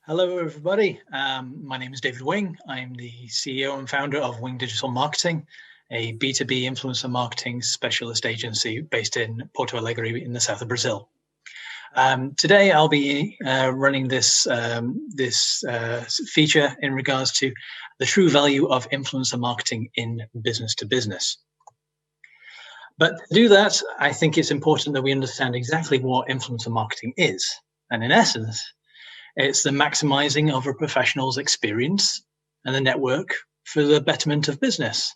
Hello, everybody. My name is David Wing. I'm the CEO and founder of Wing Digital Marketing, a B2B influencer marketing specialist agency based in Porto Alegre in the south of Brazil. Today, I'll be running this feature in regards to the true value of influencer marketing in business to business. But to do that, I think it's important that we understand exactly what influencer marketing is. And in essence, it's the maximizing of a professional's experience and the network for the betterment of business.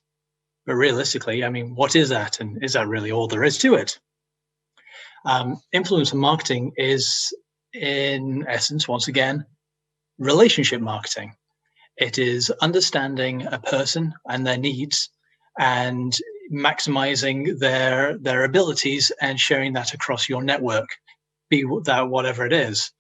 But realistically, I mean, what is that? And is that really all there is to it? Influencer marketing is, in essence, once again, relationship marketing. It is understanding a person and their needs and maximizing their abilities and sharing that across your network, be that whatever it is.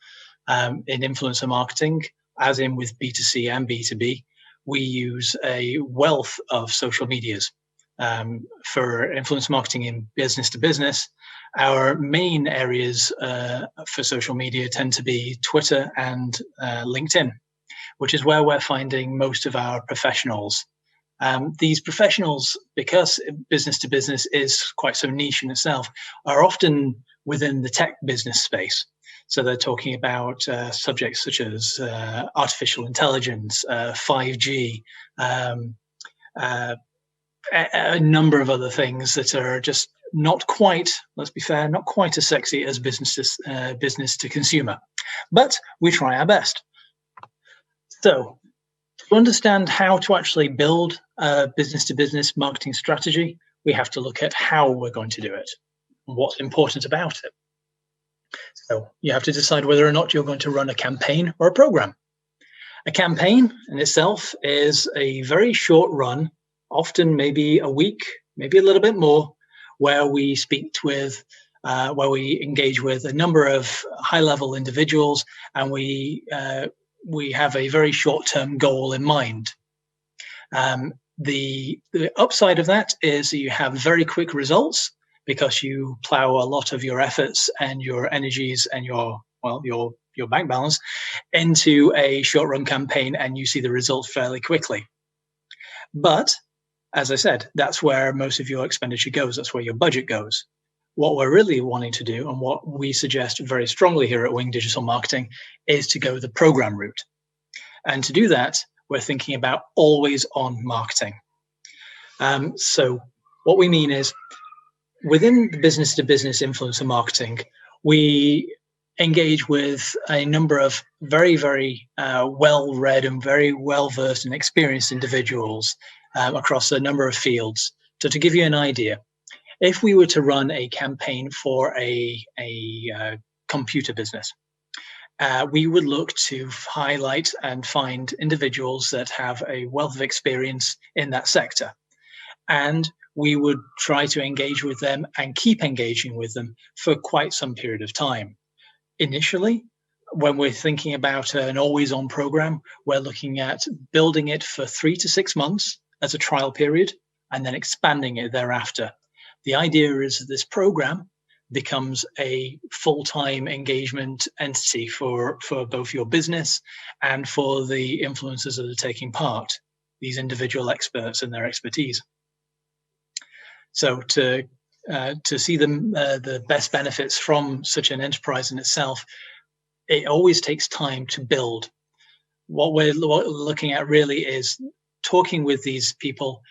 In influencer marketing, as in with B2C and B2B, we use a wealth of social medias. For influencer marketing in business to business, our main areas for social media tend to be Twitter and LinkedIn, which is where we're finding most of our professionals. These professionals, because business to business is quite so niche in itself, are often within the tech business space. So they're talking about subjects such as artificial intelligence, 5G, a number of other things that are just not quite, let's be fair, not quite as sexy as business to consumer. But we try our best. So to understand how to actually build a business to business marketing strategy, we have to look at how we're going to do it, and what's important about it. So you have to decide whether or not you're going to run a campaign or a program. A campaign in itself is a very short run, often maybe a week, maybe a little bit more, where we where we engage with a number of high-level individuals, and we have a very short-term goal in mind. The upside of that is that you have very quick results, because you plow a lot of your efforts and your energies and your bank balance into a short run campaign, and you see the results fairly quickly. But as I said, that's where most of your expenditure goes. That's where your budget goes. What we're really wanting to do, and what we suggest very strongly here at Wing Digital Marketing, is to go the program route. And to do that, we're thinking about always on marketing. So what we mean is, within the business to business influencer marketing, we engage with a number of very, very well-read and very well-versed and experienced individuals across a number of fields. So to give you an idea, if we were to run a campaign for a computer business, we would look to highlight and find individuals that have a wealth of experience in that sector. And we would try to engage with them and keep engaging with them for quite some period of time. Initially, when we're thinking about an always-on program, we're looking at building it for 3 to 6 months as a trial period, and then expanding it thereafter. The idea is that this program becomes a full-time engagement entity for both your business and for the influencers that are taking part, these individual experts and their expertise. So to see the best benefits from such an enterprise in itself, it always takes time to build. What we're looking at really is talking with these people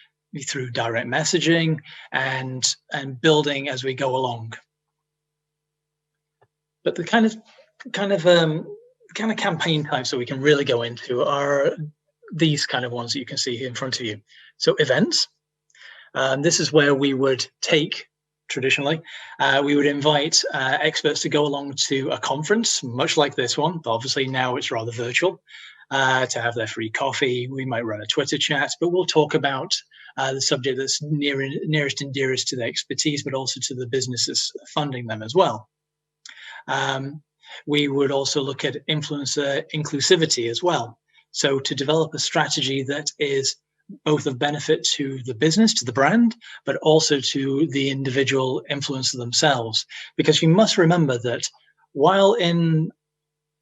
through direct messaging and building as we go along. But the kind of campaign types that we can really go into are these kind of ones that you can see here in front of you. So events. This is where we would take, traditionally, we would invite experts to go along to a conference, much like this one, but obviously now it's rather virtual, to have their free coffee. We might run a Twitter chat, but we'll talk about the subject that's nearest and dearest to their expertise, but also to the businesses funding them as well. We would also look at influencer inclusivity as well. So to develop a strategy that is both of benefit to the business, to the brand, but also to the individual influencer themselves. Because you must remember that while in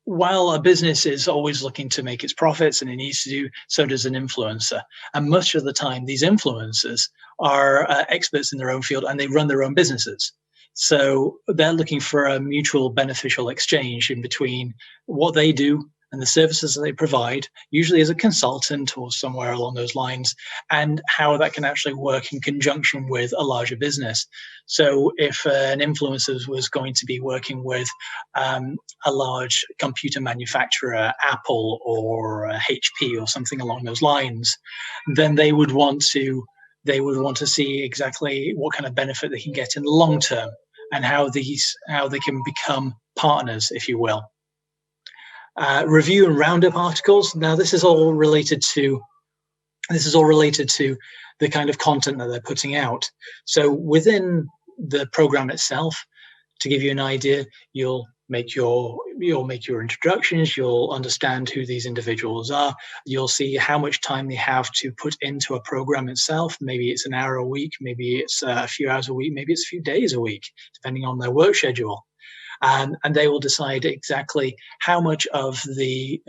while a business is always looking to make its profits, and it needs to do, so does an influencer. And much of the time, these influencers are experts in their own field and they run their own businesses. So they're looking for a mutual beneficial exchange in between what they do and the services that they provide, usually as a consultant or somewhere along those lines, and how that can actually work in conjunction with a larger business. So if an influencer was going to be working with a large computer manufacturer, Apple or HP or something along those lines, then they would want to see exactly what kind of benefit they can get in the long term, and how they can become partners, if you will. Review and roundup articles. Now, this is all related to the kind of content that they're putting out. So within the program itself, to give you an idea, you'll make your introductions, you'll understand who these individuals are, you'll see how much time they have to put into a program itself. Maybe it's an hour a week, maybe it's a few hours a week, maybe it's a few days a week, depending on their work schedule. And they will decide exactly how much of the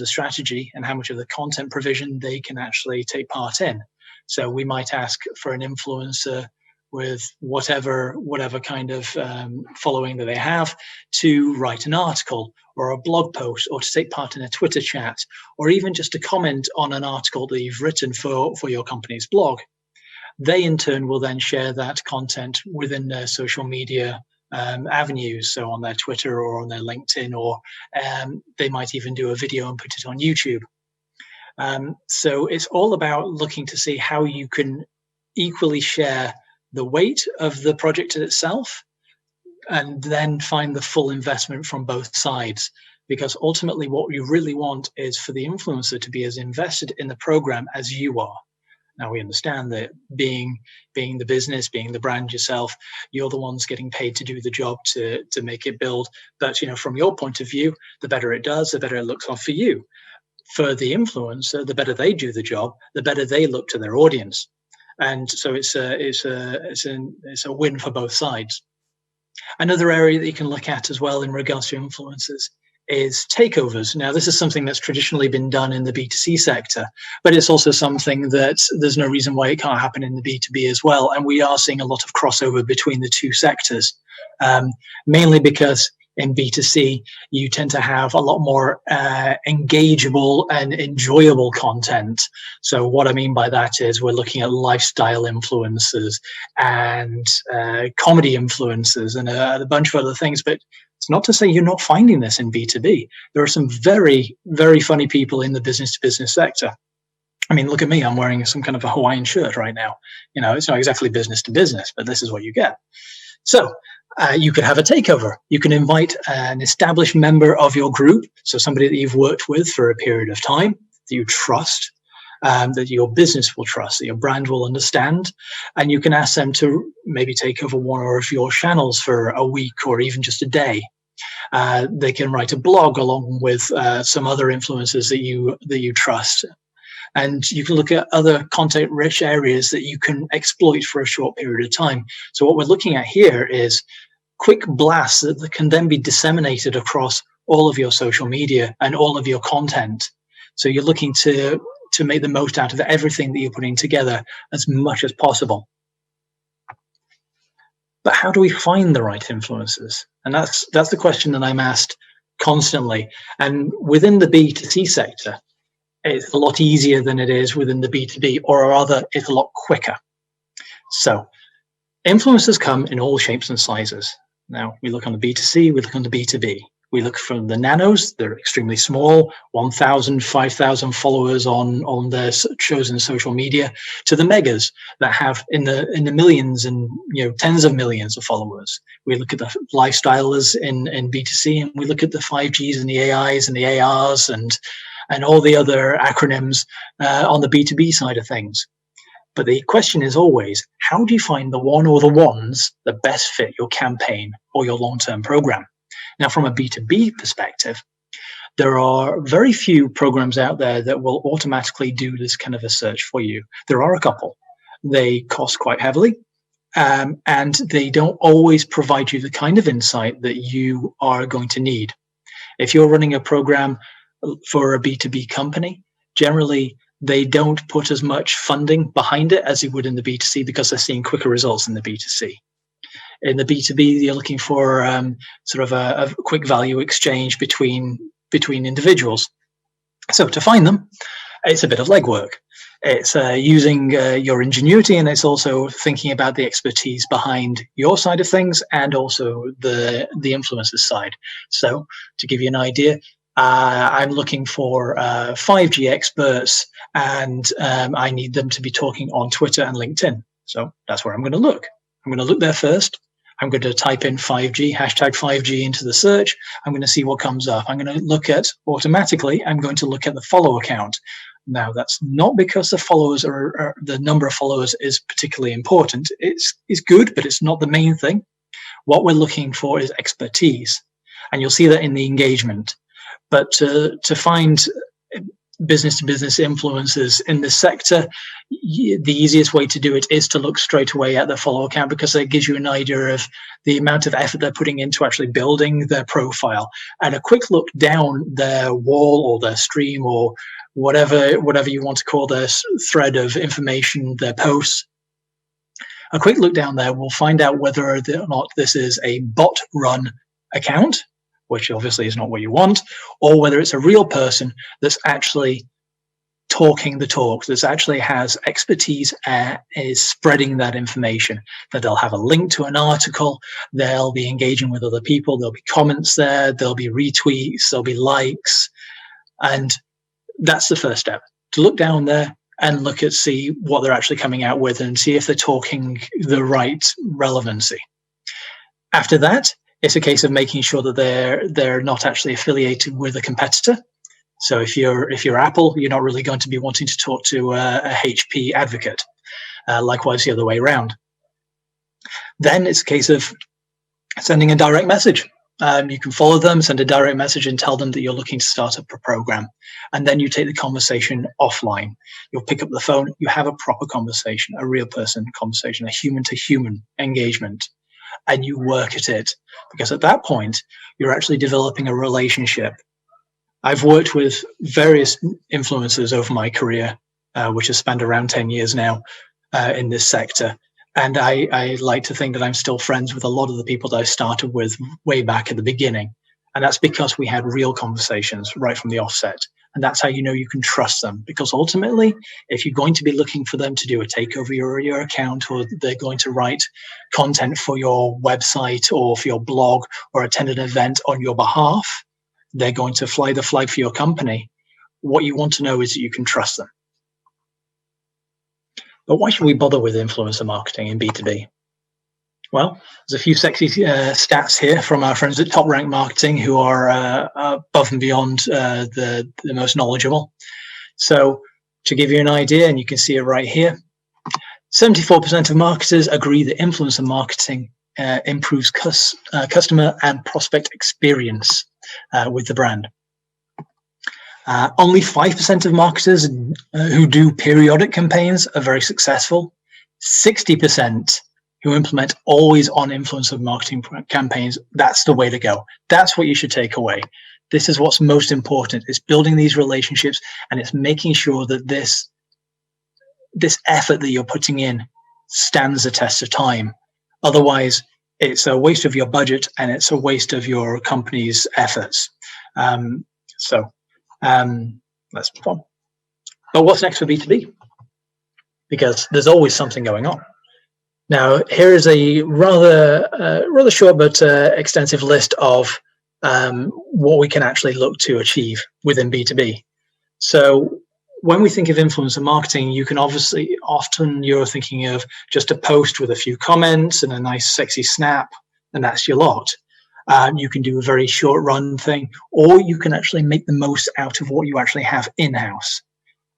strategy and how much of the content provision they can actually take part in. So we might ask for an influencer with whatever kind of following that they have to write an article or a blog post, or to take part in a Twitter chat, or even just to comment on an article that you've written for your company's blog. They in turn will then share that content within their social media avenues, so on their Twitter or on their LinkedIn, or they might even do a video and put it on YouTube. So it's all about looking to see how you can equally share the weight of the project itself, and then find the full investment from both sides. Because ultimately what you really want is for the influencer to be as invested in the program as you are. Now, we understand that being the business, being the brand yourself, you're the ones getting paid to do the job to make it build. But from your point of view, the better it does, the better it looks off for you. For the influencer, the better they do the job, the better they look to their audience. And so it's a win for both sides. Another area that you can look at as well in regards to influencers is takeovers. Now, this is something that's traditionally been done in the B2C sector, but it's also something that there's no reason why it can't happen in the B2B as well. And we are seeing a lot of crossover between the two sectors, mainly because in B2C, you tend to have a lot more engageable and enjoyable content. So what I mean by that is we're looking at lifestyle influencers and comedy influencers and a bunch of other things. But it's not to say you're not finding this in B2B. There are some very, very funny people in the business-to-business sector. I mean, look at me. I'm wearing some kind of a Hawaiian shirt right now. It's not exactly business to business, but this is what you get. So you could have a takeover. You can invite an established member of your group, so somebody that you've worked with for a period of time, that you trust, that your business will trust, that your brand will understand, and you can ask them to maybe take over one of your channels for a week or even just a day. They can write a blog along with some other influencers that you trust. And you can look at other content-rich areas that you can exploit for a short period of time. So what we're looking at here is quick blasts that can then be disseminated across all of your social media and all of your content. So you're looking to make the most out of everything that you're putting together as much as possible. But how do we find the right influencers? And that's the question that I'm asked constantly. And within the B2C sector, it's a lot easier than it is within the B2B, or rather, it's a lot quicker. So influencers come in all shapes and sizes. Now, we look on the B2C, we look on the B2B. We look from the nanos, they're extremely small, 1,000, 5,000 followers on their chosen social media, to the megas that have in the millions and tens of millions of followers. We look at the lifestylers in B2C, and we look at the 5Gs and the AIs and the ARs and all the other acronyms on the B2B side of things. But the question is always, how do you find the one or the ones that best fit your campaign or your long-term program? Now, from a B2B perspective, there are very few programs out there that will automatically do this kind of a search for you. There are a couple. They cost quite heavily, and they don't always provide you the kind of insight that you are going to need. If you're running a program for a B2B company, generally they don't put as much funding behind it as they would in the B2C because they're seeing quicker results in the B2C. In the B2B, you're looking for sort of a quick value exchange between individuals. So to find them, it's a bit of legwork. It's using your ingenuity, and it's also thinking about the expertise behind your side of things and also the influencers side. So to give you an idea, I'm looking for 5G experts, and I need them to be talking on Twitter and LinkedIn. So that's where I'm going to look. I'm going to look there first. I'm going to type in 5G, hashtag 5G into the search. I'm going to see what comes up. I'm going to look at, automatically, I'm going to look at the follower count. Now, that's not because the followers are the number of followers is particularly important. It's good, but it's not the main thing. What we're looking for is expertise. And you'll see that in the engagement. But to find business-to-business influencers in this sector, the easiest way to do it is to look straight away at their follower count, because it gives you an idea of the amount of effort they're putting into actually building their profile. And a quick look down their wall or their stream or whatever you want to call their thread of information, their posts, a quick look down there will find out whether or not this is a bot-run account, which obviously is not what you want, or whether it's a real person that's actually talking the talk, that actually has expertise, is spreading that information, that they'll have a link to an article, they'll be engaging with other people, there'll be comments there, there'll be retweets, there'll be likes. And that's the first step, to look down there and look at, see what they're actually coming out with and see if they're talking the right relevancy. After that, it's a case of making sure that they're not actually affiliated with a competitor. So if you're Apple, you're not really going to be wanting to talk to a HP advocate. Likewise, the other way around. Then it's a case of sending a direct message. You can follow them, send a direct message, and tell them that you're looking to start up a program. And then you take the conversation offline. You'll pick up the phone. You have a proper conversation, a real person conversation, a human-to-human engagement. And you work at it, because at that point, you're actually developing a relationship. I've worked with various influencers over my career, which has spanned around 10 years now in this sector. And I like to think that I'm still friends with a lot of the people that I started with way back at the beginning. And that's because we had real conversations right from the offset. And that's how you know you can trust them. Because ultimately, if you're going to be looking for them to do a takeover of your account, or they're going to write content for your website or for your blog or attend an event on your behalf, they're going to fly the flag for your company. What you want to know is that you can trust them. But why should we bother with influencer marketing in B2B? Well, there's a few sexy stats here from our friends at Top Rank Marketing, who are above and beyond the most knowledgeable. So to give you an idea, and you can see it right here, 74% of marketers agree that influencer marketing improves customer and prospect experience with the brand. Only 5% of marketers who do periodic campaigns are very successful. 60% who implement always on influencer marketing campaigns, that's the way to go. That's what you should take away. This is what's most important. It's building these relationships, and it's making sure that this effort that you're putting in stands the test of time. Otherwise, it's a waste of your budget, and it's a waste of your company's efforts. Let's move on. But what's next for B2B? Because there's always something going on. Now, here is a rather short but extensive list of what we can actually look to achieve within B2B. So when we think of influencer marketing, you can often you're thinking of just a post with a few comments and a nice sexy snap, and that's your lot. You can do a very short run thing, or you can actually make the most out of what you actually have in-house.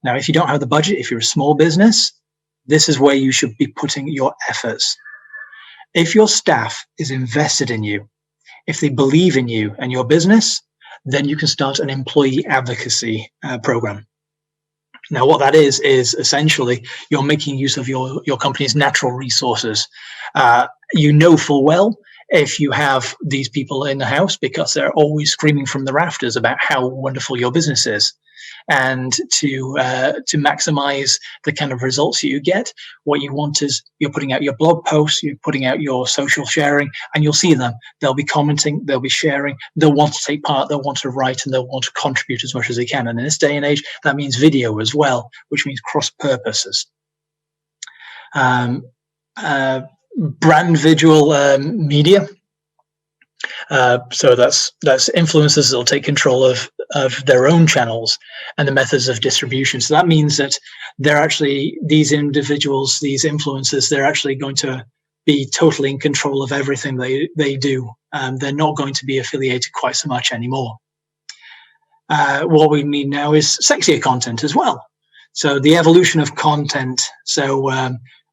Now, if you don't have the budget, if you're a small business, this is where you should be putting your efforts. If your staff is invested in you, if they believe in you and your business, then you can start an employee advocacy program. Now, what that is essentially you're making use of your company's natural resources. You know full well, if you have these people in the house because they're always screaming from the rafters about how wonderful your business is. And to maximize the kind of results you get, what you want is you're putting out your blog posts, you're putting out your social sharing, and you'll see them. They'll be commenting, they'll be sharing, they'll want to take part, they'll want to write, and they'll want to contribute as much as they can. And in this day and age, that means video as well, which means cross purposes. Brand visual media. So that's influencers that'll take control of their own channels and the methods of distribution. So that means that they're actually, these individuals, these influencers, they're actually going to be totally in control of everything they do. They're not going to be affiliated quite so much anymore. What we need now is sexier content as well. So the evolution of content. So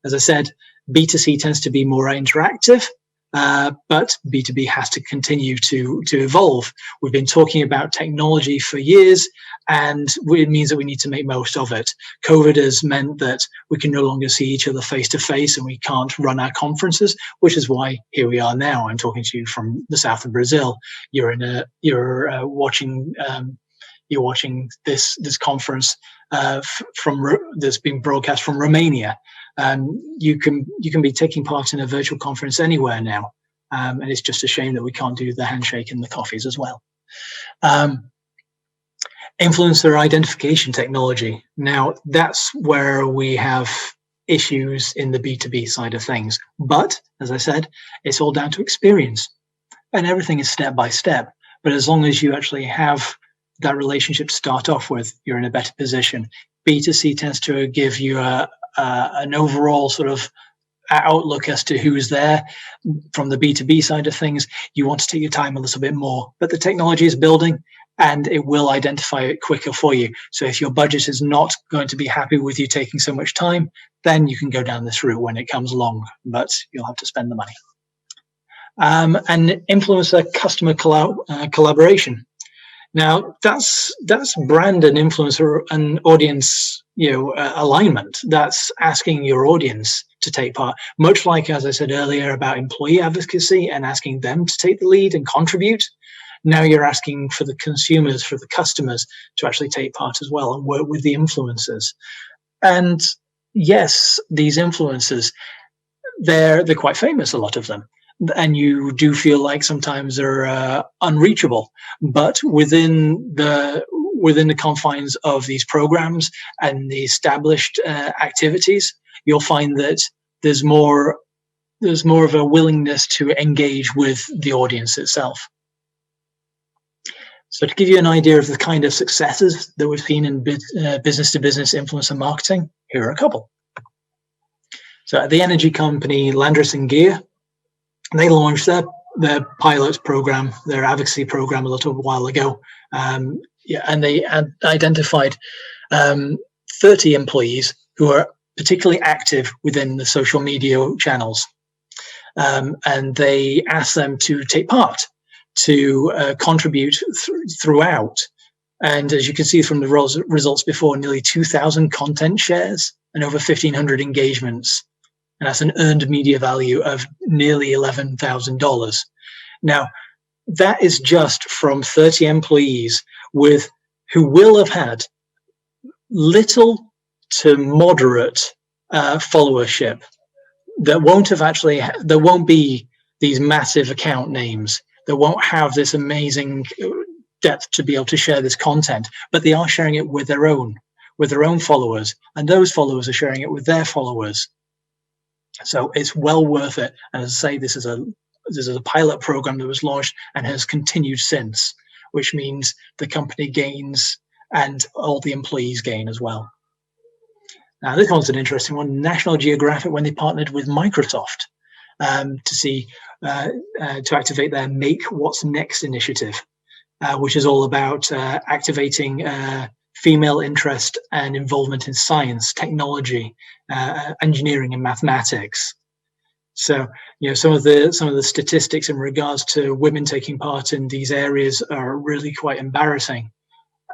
as I said, B2C tends to be more interactive. But B2B has to continue to evolve. We've been talking about technology for years, and it means that we need to make most of it. COVID has meant that we can no longer see each other face to face, and we can't run our conferences, which is why here we are now. I'm talking to you from the south of Brazil. You're watching this conference that's being broadcast from Romania. You can be taking part in a virtual conference anywhere now, and it's just a shame that we can't do the handshake and the coffees as well. Influencer identification technology. Now, that's where we have issues in the B2B side of things. But, as I said, it's all down to experience. And everything is step by step. But as long as you actually have that relationship to start off with, you're in a better position. B2C tends to give you an overall sort of outlook as to who's there. From the B2B side of things, you want to take your time a little bit more. But the technology is building, and it will identify it quicker for you. So if your budget is not going to be happy with you taking so much time, then you can go down this route when it comes along, but you'll have to spend the money. And influencer customer collaboration. Now, that's brand and influencer and audience, alignment. That's asking your audience to take part, much like, as I said earlier, about employee advocacy and asking them to take the lead and contribute. Now you're asking for the consumers, for the customers, to actually take part as well and work with the influencers. And yes, these influencers, they're quite famous, a lot of them. And you do feel like sometimes they're unreachable, but within the confines of these programs and the established activities, you'll find that there's more of a willingness to engage with the audience itself. So to give you an idea of the kind of successes that we've seen in business-to-business influencer marketing, here are a couple. So at the energy company Landris & Gyr, they launched their pilot program, their advocacy program a little while ago. And they identified 30 employees who are particularly active within the social media channels. And they asked them to take part, to contribute throughout. And as you can see from the results before, nearly 2,000 content shares and over 1,500 engagements. And that's an earned media value of nearly $11,000. Now, that is just from 30 employees who will have had little to moderate followership. There won't be these massive account names. They won't have this amazing depth to be able to share this content, but they are sharing it with their own followers, and those followers are sharing it with their followers. So it's well worth it. And as I say, this is a pilot program that was launched and has continued since, which means the company gains and all the employees gain as well. Now, this one's an interesting one. National Geographic, when they partnered with Microsoft to activate their Make What's Next initiative, which is all about activating female interest and involvement in science, technology, engineering, and mathematics. So, some of the statistics in regards to women taking part in these areas are really quite embarrassing.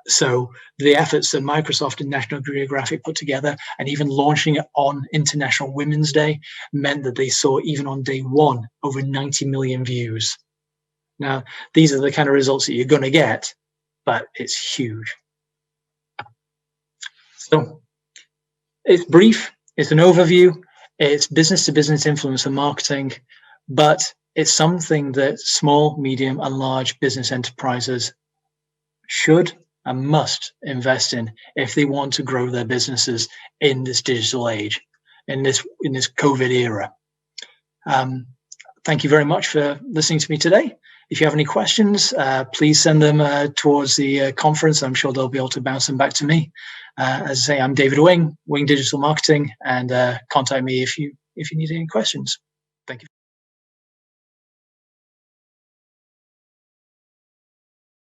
So the efforts that Microsoft and National Geographic put together, and even launching it on International Women's Day, meant that they saw, even on day one, over 90 million views. Now, these are the kind of results that you're going to get, but it's huge. So it's brief, it's an overview, it's business to business influencer marketing, but it's something that small, medium, and large business enterprises should and must invest in if they want to grow their businesses in this digital age, in this COVID era. Thank you very much for listening to me today. If you have any questions, please send them towards the conference. I'm sure they'll be able to bounce them back to me. As I say, I'm David Wing Digital Marketing, and contact me if you need any questions. Thank you.